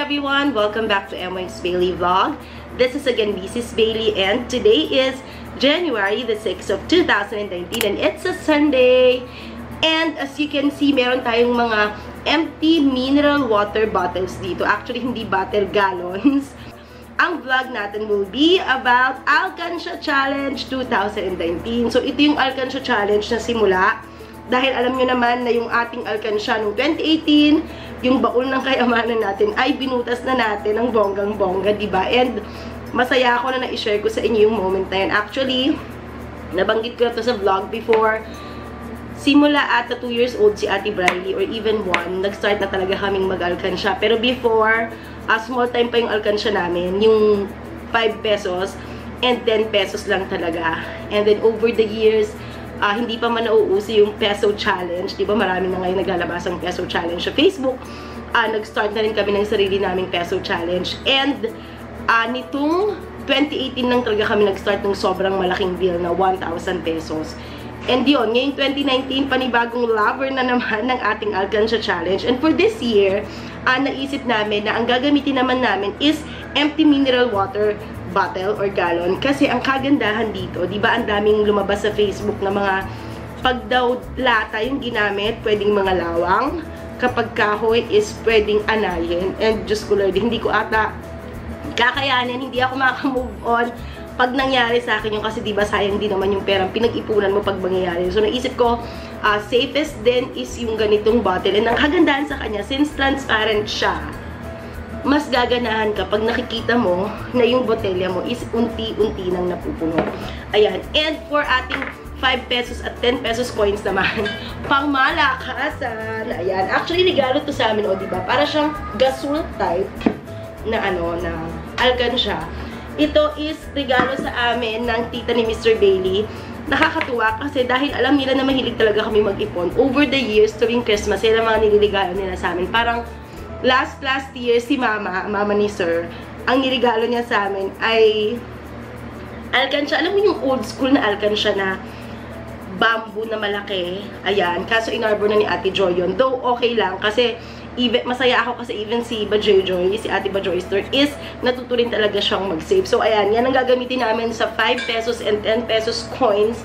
everyone! Welcome back to M1's Bailey Vlog. This is again Mrs. Bailey and today is January the 6th of 2019 and it's a Sunday. And as you can see, meron tayong mga empty mineral water bottles dito. Actually, hindi bottle, gallons. Ang vlog natin will be about Alkansya Challenge 2019. So, ito yung Alkansya Challenge na simula. Dahil alam nyo naman na yung ating Alkansya noong 2018, yung baul ng kayamanan natin ay binutas na natin ng bonggang-bongga, diba? And masaya ako na na-share ko sa inyo yung moment na yun. Actually, nabanggit ko na to sa vlog before. Simula ata 2 years old si Ate Briley or even 1, nag-start na talaga kaming mag-Alkansya. Pero before, small time pa yung Alkansya namin, yung 5 pesos and 10 pesos lang talaga. And then over the years, hindi pa man nauuso yung peso challenge. Diba marami na ngayon naglalabas ang peso challenge sa Facebook. Nag-start na rin kami ng sarili naming peso challenge. And nitong 2018 lang talaga kami nag-start ng sobrang malaking deal na 1,000 pesos. And yun, ngayong 2019, panibagong lover na naman ng ating Alkansya Challenge. And for this year, naisip namin na ang gagamitin naman namin is empty mineral water bottle or gallon. Kasi ang kagandahan dito, di ba ang daming lumabas sa Facebook na mga pag daw lata yung ginamit, pwedeng mga lawang. Kapag kahoy is pwedeng analin. And Diyos ko Lord, hindi ko ata kakayanin, hindi ako makamove on pag nangyari sa akin yung kasi diba sayang din naman yung perang pinag-ipunan mo pag mangyayari. So naisip ko, safest din is yung ganitong bottle. And ang kagandahan sa kanya, since transparent siya, mas gaganahan ka pag nakikita mo na yung botelya mo is unti-unti nang napupuno. Ayan. And for ating 5 pesos at 10 pesos coins naman, pang malakasan. Ayan. Actually, regalo to sa amin, o diba? Para siyang gasol type na na Alkansya. Ito is regalo sa amin ng tita ni Mr. Bailey. Nakakatuwa kasi dahil alam nila na mahilig talaga kami mag-ipon. Over the years, tuwing Christmas, sila mga nililigalo nila sa amin. Parang last year, si mama ni Sir, ang niregalo niya sa amin ay Alkansya. Alam mo yung old school na Alkansya na bamboo na malaki. Ayan. Kaso inarbor na ni Ate Joy yun. Though okay lang kasi masaya ako kasi even si Bajoy, si Ate Bajoy Store is natuturin talaga siyang mag-save. So, ayan, yan ang gagamitin namin sa 5 pesos and 10 pesos coins.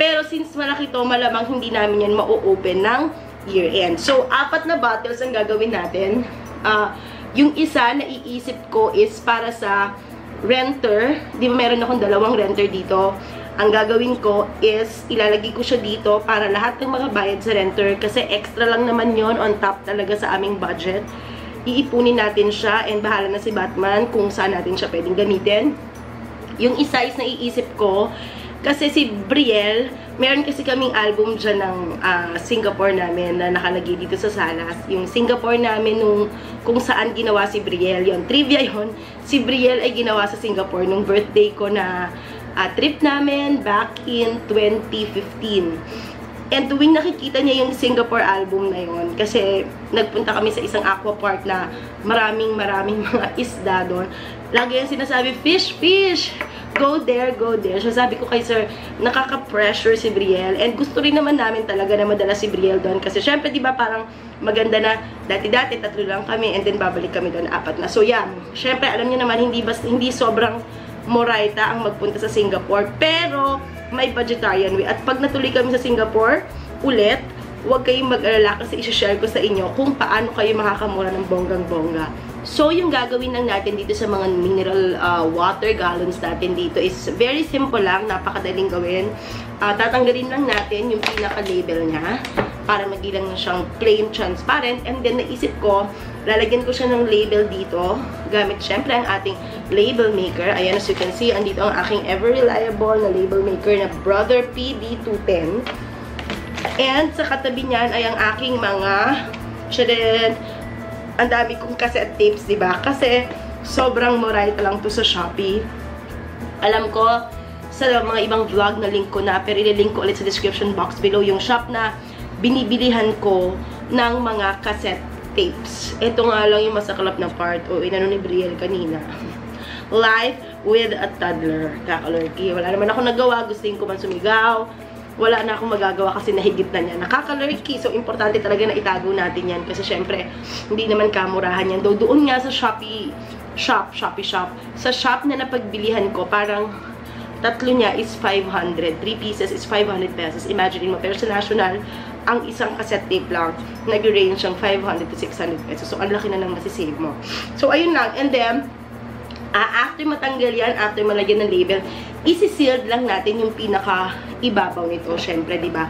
Pero since malaki to, malamang hindi namin yan ma-open ng year-end. So, 4 na bottles ang gagawin natin. Yung isa na iisip ko is para sa renter. Di ba meron akong 2 renter dito? Ang gagawin ko is, ilalagay ko siya dito para lahat ng mga bayad sa renter, kasi extra lang naman yon on top talaga sa aming budget. Iipunin natin siya and bahala na si Batman kung saan natin siya pwedeng gamitin. Yung isa is naiisip ko, kasi si Brielle, meron kasi kaming album dyan ng Singapore namin na nakalagay dito sa salas. Yung Singapore namin nung kung saan ginawa si Brielle. Yun, trivia yun. Si Brielle ay ginawa sa Singapore nung birthday ko na trip namin back in 2015. And tuwing nakikita niya yung Singapore album na yun, kasi nagpunta kami sa isang aqua park na maraming mga isda doon. Lagi yung sinasabi, fish, fish! Go there, go there. So sabi ko kay Sir, nakaka-pressure si Brielle. And gusto rin naman namin talaga na madala si Brielle doon. Kasi syempre, di ba parang maganda na dati-dati, 3 lang kami and then babalik kami doon 4 na. So yeah, syempre alam niyo naman, hindi sobrang moraita ang magpunta sa Singapore. Pero, may budgetarian way. At pag natuloy kami sa Singapore, ulit, huwag kayong mag-alala kasi isi-share ko sa inyo kung paano kayo makakamura ng bonggang-bongga. So, yung gagawin lang natin dito sa mga mineral water gallons natin dito is very simple lang, napakadaling gawin. Tatanggalin lang natin yung pinaka-label niya para magilang na siyang plain transparent. And then, naisip ko, lalagyan ko siya ng label dito gamit syempre ang ating label maker. Ayan, as you can see, andito ang aking ever reliable na label maker na Brother PD210. And sa katabi niyan ay ang aking mga ang dami kong cassette tapes, diba? Kasi sobrang moraita lang to sa Shopee. Alam ko sa mga ibang vlog na link ko na, pero ililink ko ulit sa description box below yung shop na binibilihan ko ng mga cassette tapes. Ito nga lang yung masaklap na part. O, inano ni Brielle kanina. Life with a Toddler. Kakalurki. Wala naman ako nagawa. Gusto ko man sumigaw. wala na akong magagawa kasi nahigit na niya. Nakaka-lurky. So, importante talaga na itago natin yan. Kasi, syempre, hindi naman kamurahan yan. Doon nga sa Shopee shop. Sa shop na napagbilihan ko, parang tatlo niya is 500. 3 pieces is 500 pesos. Imagine mo. Pero sa National, ang isang cassette tape lang, nag-range siyang 500 to 600 pesos. So, ang laki na nang masisave mo. So, ayun lang. And then, after matanggal yan, after malagyan ng label, isi-sealed lang natin yung pinaka-ibabaw nito. Syempre, di ba?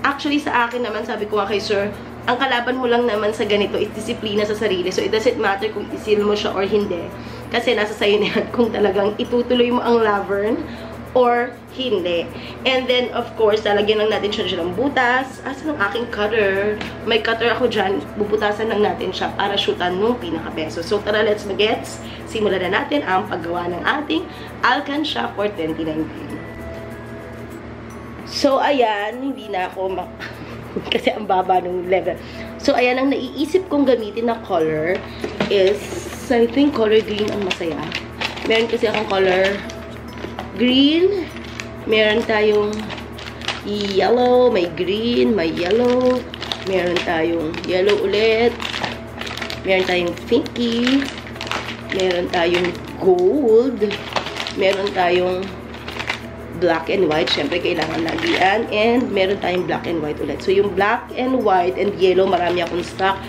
Actually, sa akin naman, sabi ko nga kay sir, ang kalaban mo lang naman sa ganito is disiplina sa sarili. So, it doesn't matter kung isil mo siya or hindi. Kasi nasa sayo na yan kung talagang itutuloy mo ang lavern or hindi. And then, of course, lalagyan lang natin siya ng butas. Asan ang aking cutter? May cutter ako dyan. Bubutasan lang natin siya para shoota nung pinaka-beso. So, tara, let's begets. Simulan na natin ang paggawa ng ating Alcansha for 2019. So, ayan. Hindi na ako kasi ang baba ng level. So, ayan, ang naiisip kong gamitin na color is, I think color green ang masaya. Meron kasi akong color green. Meron tayong yellow, may green, may yellow. Meron tayong yellow ulit. Meron tayong pinky. Meron tayong gold. Meron tayong black and white. Siyempre, kailangan lagi yan. And meron tayong black and white ulit. So, yung black and white and yellow, marami akong stock.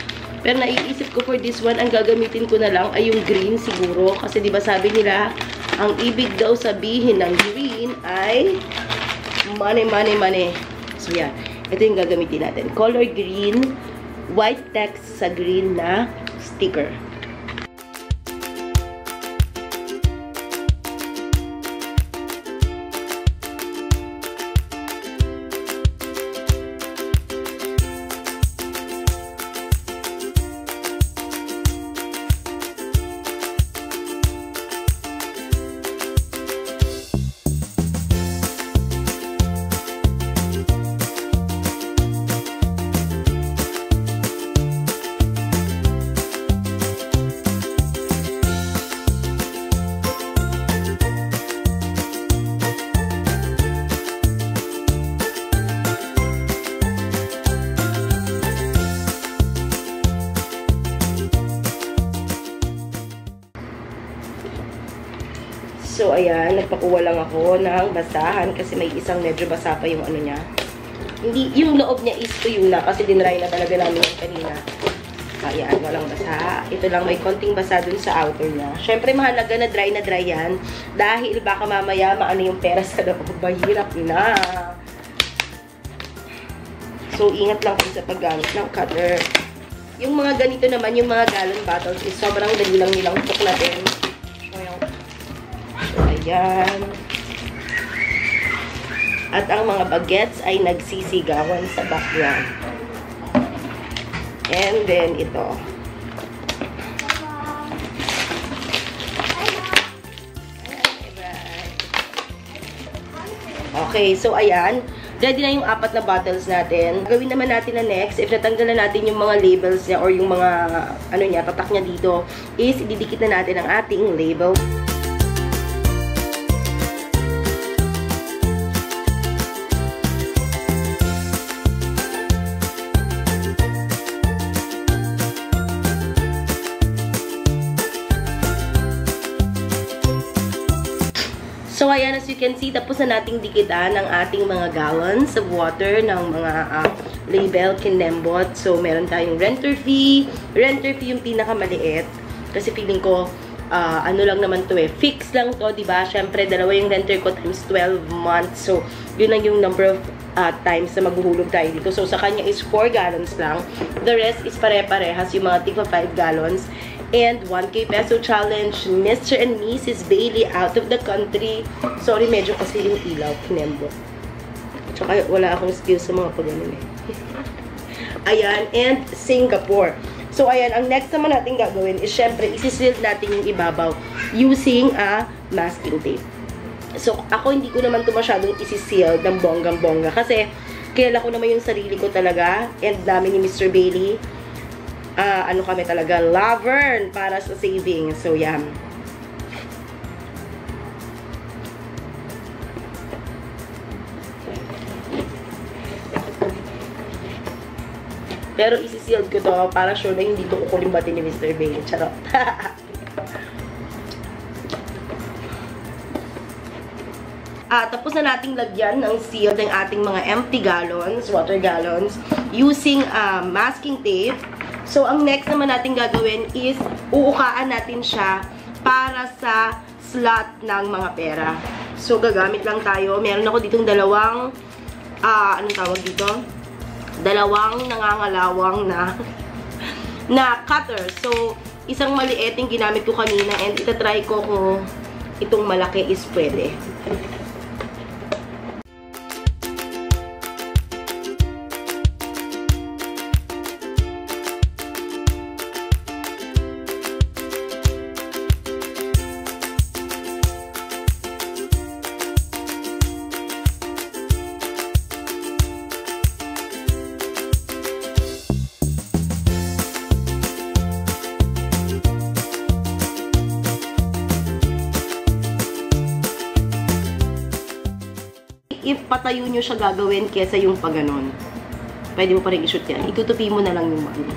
Pero naiisip ko for this one, ang gagamitin ko na lang ay yung green siguro. Kasi diba sabi nila, ang ibig daw sabihin ng green ay money, money, money. So, yan. Ito yung gagamitin natin. Color green, white text sa green na sticker. So, ayan, nagpakuha lang ako ng basahan kasi may isang medyo basa pa yung ano niya. Hindi, yung loob niya is tuyo na kasi dinry na talaga namin yung kanina. Ayan, walang basa. Ito lang, may konting basa dun sa outer niya. Siyempre, mahalaga na dry yan dahil baka mamaya maano yung pera sa loob. Mahirap na. So, ingat lang po sa paggamit ng cutter. Yung mga ganito naman, yung mga gallon bottles is sobrang dali lang nilang tuklatin. Ayan. At ang mga bagets ay nagsisigawan sa background. And then ito. Okay, so ayan. Ready na yung 4 na bottles natin. Gawin naman natin na next, if natanggal na natin yung mga labels niya or yung mga ano niya, tatak niya dito, is ididikit na natin ang ating label. So, ayan, as you can see, tapos na nating dikitan ng ating mga gallons of water ng mga label, kinembot. So, meron tayong renter fee. Renter fee yung pinakamaliit. Kasi feeling ko, ano lang naman to eh. Fix lang to, diba? Siyempre, dalawa yung renter ko times 12 months. So, yun lang yung number of times na maghuhulog tayo dito. So, sa kanya is 4 gallons lang. The rest is pare-parehas, yung mga tigpa 5 gallons. And 1K peso challenge, Mr. and Mrs. Bailey out of the country. Sorry, medyo kasi yung ilaw, kinembo. Tsaka wala akong skills sa mga pag-ano eh. Ayan, and Singapore. So, ayan, ang next naman natin gagawin is syempre, isi-seal natin yung ibabaw using a masking tape. So, ako hindi ko naman ito masyadong isi-seal ng bonggang-bongga kasi kilala ko naman yung sarili ko talaga and namin ni Mr. Bailey. Ano kami talaga, lavern para sa saving. So, yan. Pero isi-sealed ko to para sure na hindi to kukulimbati ni Mr. Bailey. Charot. Tapos na nating lagyan ng seal ng ating mga empty gallons, water gallons, using masking tape. So, ang next naman natin gagawin is uukaan natin siya para sa slot ng mga pera. So, gagamit lang tayo. Meron ako ditong dalawang, anong tawag dito? Dalawang nangangalawang na cutter. So, isang maliit yung ginamit ko kanina and itatry ko kung itong malaki is pwede. If patayo nyo siya gagawin kesa yung pag ganon. Pwede mo pa rin i-shoot yan. Itutupi mo na lang yung money.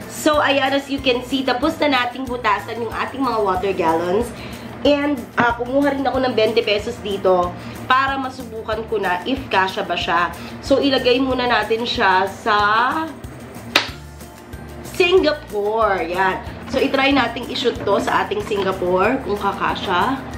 So, ayan, as you can see, tapos na nating butasan yung ating mga water gallons. And, kumuha rin ako ng 20 pesos dito para masubukan ko na if kasya ba siya. So, ilagay muna natin siya sa Singapore. Yan. So, itry nating i-shoot to sa ating Singapore kung kakasya.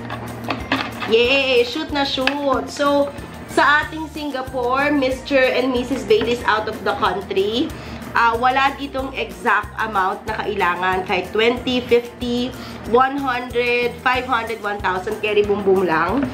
Yay! Shoot na shoot! So, sa ating Singapore, Mr. and Mrs. Bailey is out of the country. Wala ditong exact amount na kailangan. Kahit 20, 50, 100, 500, 1,000, carry boom boom lang.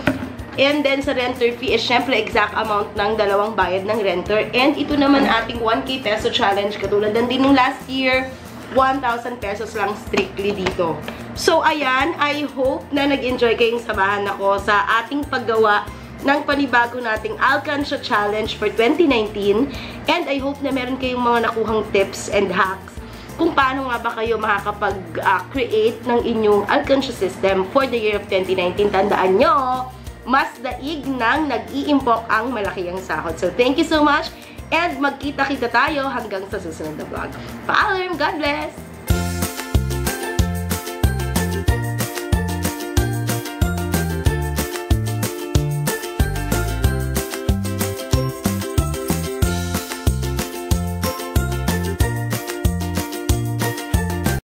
And then, sa renter fee is syempre exact amount ng dalawang bayad ng renter. And ito naman ating 1K peso challenge. Katulad din nung last year, 1,000 pesos lang strictly dito. So, ayan, I hope na nag-enjoy kayong samahan ako sa ating paggawa ng panibago nating Alcansha Challenge for 2019. And I hope na meron kayong mga nakuhang tips and hacks kung paano nga ba kayo makakapag-create ng inyong Alcansha system for the year of 2019. Tandaan nyo, mas daig nang nag-iimpok ang malakihang sahod. So, thank you so much and magkita-kita tayo hanggang sa susunod na vlog. Paalam! God bless!